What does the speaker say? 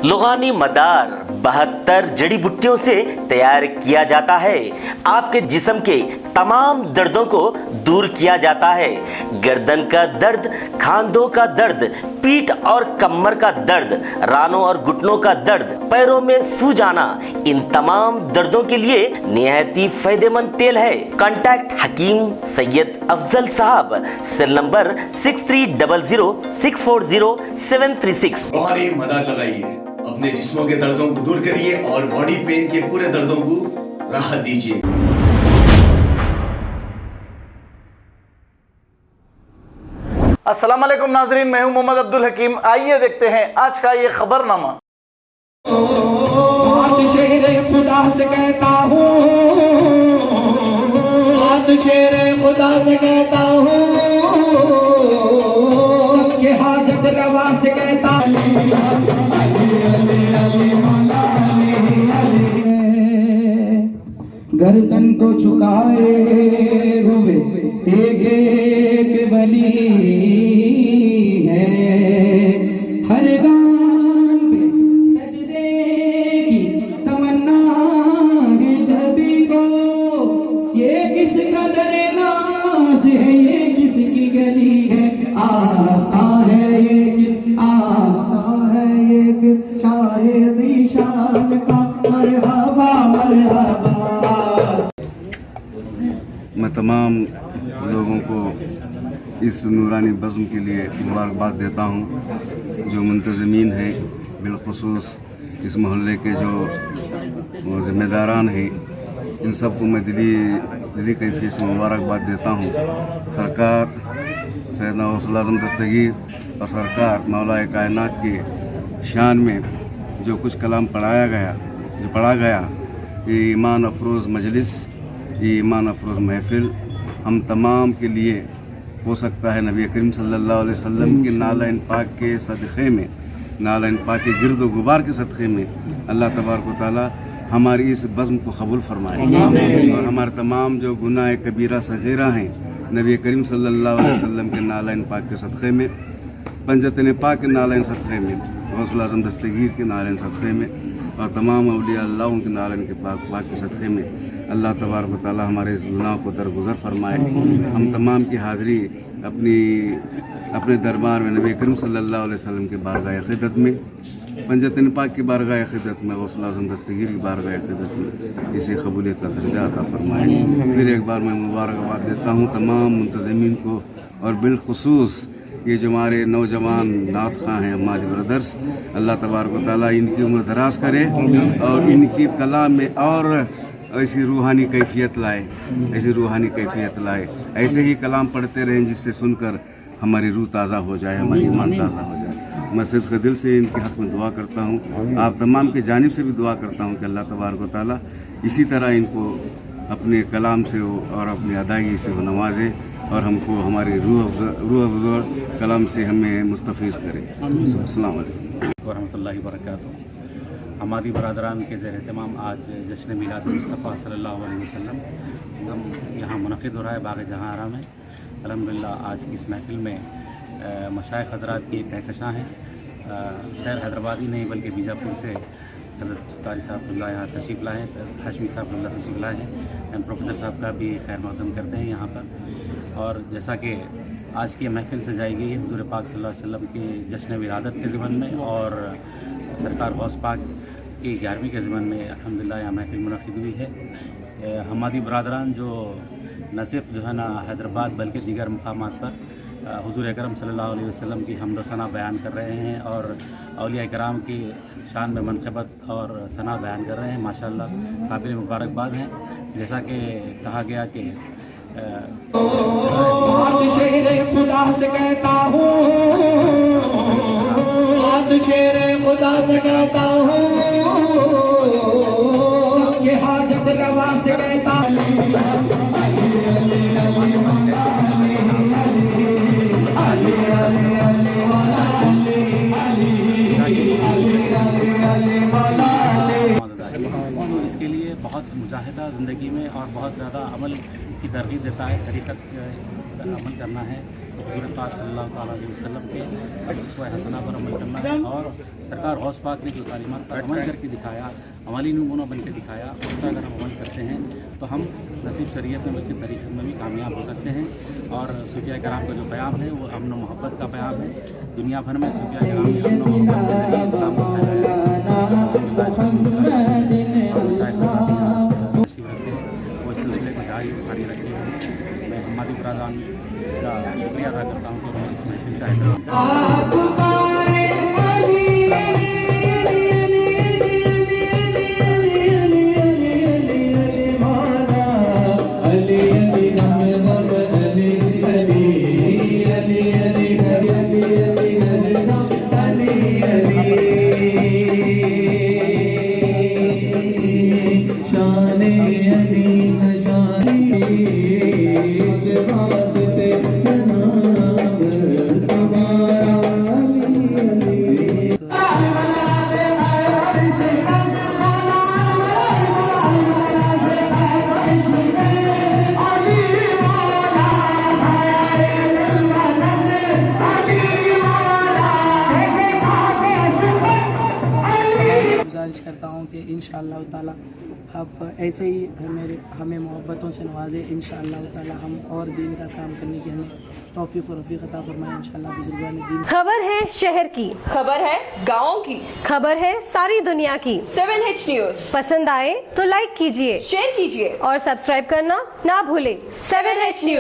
लुगानी मदार 72 जड़ी बूटियों से तैयार किया जाता है। आपके जिस्म के तमाम दर्दों को दूर किया जाता है। गर्दन का दर्द, खांधों का दर्द, पीठ और कमर का दर्द, रानों और घुटनों का दर्द, पैरों में सूज आना, इन तमाम दर्दों के लिए निहायत ही फायदेमंद तेल है। कांटेक्ट हकीम सैयद अफजल साहब, सेल नंबर 6300640736। रूहानी मदार लगाइए, अपने जिस्मों के दर्दों को दूर करिए और बॉडी पेन के पूरे दर्दों को राहत दीजिए। अस्सलाम वालेकुम नाजरीन, मैं हूं मोहम्मद अब्दुल हकीम। आइए देखते हैं आज का ये खबरनामा। शेर खुदा से कहता हूँ, शेर खुदा से कहता हूँ, सबके हाजत रवा से कहता हूँ। गर्दन को झुकाए हुए एक एक वली है, हर गान पे सजदे की तमन्ना है जबी को। ये किस कदर नाज है, ये किसकी गली है, आस्था है ये किस, आस्था है ये किस शाहे ज़ीशान का। मरहबा मरहबा। मैं तमाम लोगों को इस नूरानी बज़्म के लिए मुबारकबाद देता हूँ। जो मुंतज़मीन हैं, बिलख़ुसूस इस मोहल्ले के जो ज़िम्मेदारान हैं, इन सबको मैं दिली कैफियत से मुबारकबाद देता हूँ। सरकार सैयदना गौसुल आज़म दस्तगीर और सरकार मौलाए कायनात के शान में जो कुछ कलाम पढ़ा गया, ये ईमान अफरोज़ मजलिस, ये ईमान अफरोज़ महफ़िल हम तमाम के लिए हो सकता है। नबी करीम सल्लल्लाहु अलैहि वसल्लम के नालैन पाक के सदक़े में, नालैन पाक के गिरद गुबार के सदक़े में अल्लाह तबारक व तआला हमारी इस बज़्म को कबूल फरमाए और हमारे तमाम जो गुनाह कबीरा सगीरा हैं, नबी करीम सल्लल्लाहु अलैहि वसल्लम के नालैन पाक के सदक़े में, पंजतन पाक के नालैन सदक़े में, गौसुल आज़म दस्तगीर के नालैन सदक़े में और तमाम औलिया अल्लाह के नालैन के पाक के सदक़े में अल्लाह तबारक व तआला हमारे इस गुनाह को दरगुज़र फरमाए। हम तमाम की हाज़री अपने दरबार में नबी करीम सल्लल्लाहु अलैहि वसल्लम के बारगाह क़िदत में, पंजतन पाक की बारगाह क़िदत में, गौसुल आज़म दस्तगीर की बारगाह क़िदत में इसे कबूलियत का दर्जा अता फरमाए। फिर एक बार मैं मुबारकबाद देता हूँ तमाम मुंतज़मीन को और बिलख़ुसूस ये जो हमारे नौजवान नात ख़ां हैं, हमारे ब्रदर्स, अल्लाह तबारक व तआला इनकी उम्र दराज करे और इनकी कलाम में और ऐसी रूहानी कैफियत लाए, ऐसे ही कलाम पढ़ते रहें जिससे सुनकर हमारी रूह ताज़ा हो जाए, हमारी ईमान ताज़ा हो जाए। मैं सिद्क़ दिल से इनके हक़ में दुआ करता हूँ। आप तमाम की जानिब से भी दुआ करता हूँ कि अल्लाह तबारक व तआला इसी तरह इनको अपने कलाम से और अपनी अदायगी से वो नवाजे और हमको हमारी रूह अफ़ज़ल कलाम से हमें मुस्तफ़ीज़ करे। अस्सलाम वालेकुम वरहमतुल्लाहि वबरकातुहू। हमारी बरादरान के ज़ेर एहतमाम आज जश्न मिलाद मुस्तफ़ा सल्लल्लाहु अलैहि वसल्लम यहाँ मुनक़िद हो रहा है बाग़ जहाँ आरा में। अल्हम्दुलिल्लाह आज की इस महफ़िल में मशाइख़ हज़रात की एक कहकशां है। शहर हैदराबाद ही नहीं बल्कि बीजापुर से हज़रत सुतारी साहब यहाँ तशरीफ़ लाए हैं, हाशमी साहब तशरीफ़ लाए हैं। हम प्रोफेसर साहब का भी खैर मक़दम करते हैं यहाँ पर। और जैसा कि आज की महफ़िल सजाई गई है हुज़ूर पाक सल्लल्लाहु अलैहि वसल्लम की जश्न विलादत के ज़िमन में और सरकार गौस पाक की 11वीं के ज़िमन में अल्हम्दुलिल्लाह यहाँ महफ़िल मुनक़िद हुई है। हमारी बरादरान जो न सिर्फ जो है ना हैदराबाद बल्कि दीगर मकामात पर हुज़ूर अकरम सल्लल्लाहु अलैहि वसल्लम की हम्द व सना बयान कर रहे हैं और औलिया कराम की शान में मनक़बत और सना बयान कर रहे हैं। माशाअल्लाह काबिल मुबारकबाद हैं। जैसा कि कहा गया कि शेर खुदा से कहता हूँ, शेर खुदा से कहता हूँ, सबके हाजत रवा से कहता हूँ। इसके लिए बहुत मुजाहिदा ज़िंदगी में और बहुत ज़्यादा अमल की तरगीब देता है, तरीक़त अमल करना है, तो हुज़ूर पाक सल्लल्लाहु अलैहि वसल्लम के उसवा हसना पर अमल करना है। और सरकार गौस पाक ने जो तालीमात पर अमल करके दिखाया, अमली नमूना बन के दिखाया, उस पर अगर हम अमल करते हैं तो हम न सिर्फ शरीयत में बल्कि तरीक़त में भी कामयाब हो सकते हैं। और सूफिया कराम का जो क़याम है वो अमन व मोहब्बत का क़याम है। दुनिया भर में सूफिया कराम ने अमन व मोहब्बत के ज़रिए इस्लाम को फैलाया है। वो इस सिलसिले को जारी जारी रखे हैं। मैं हमारी बरादरान का शुक्रिया अदा करता हूँ कि उन्होंने इस महफिल का गुजारिश करता हूँ कि इंशाअल्लाह ताला आप ऐसे ही हमें मोहब्बतों से नवाजें। इंशाअल्लाह ताला हम और दीन का काम करने की हमें तौफीक और रफ़ीक अता फरमाए इंशाअल्लाह बुजुर्गान दीन। खबर है शहर की, खबर है गाँव की, खबर है सारी दुनिया की। 7H न्यूज़ पसंद आए तो लाइक कीजिए, शेयर कीजिए और सब्सक्राइब करना ना भूलें। 7H news.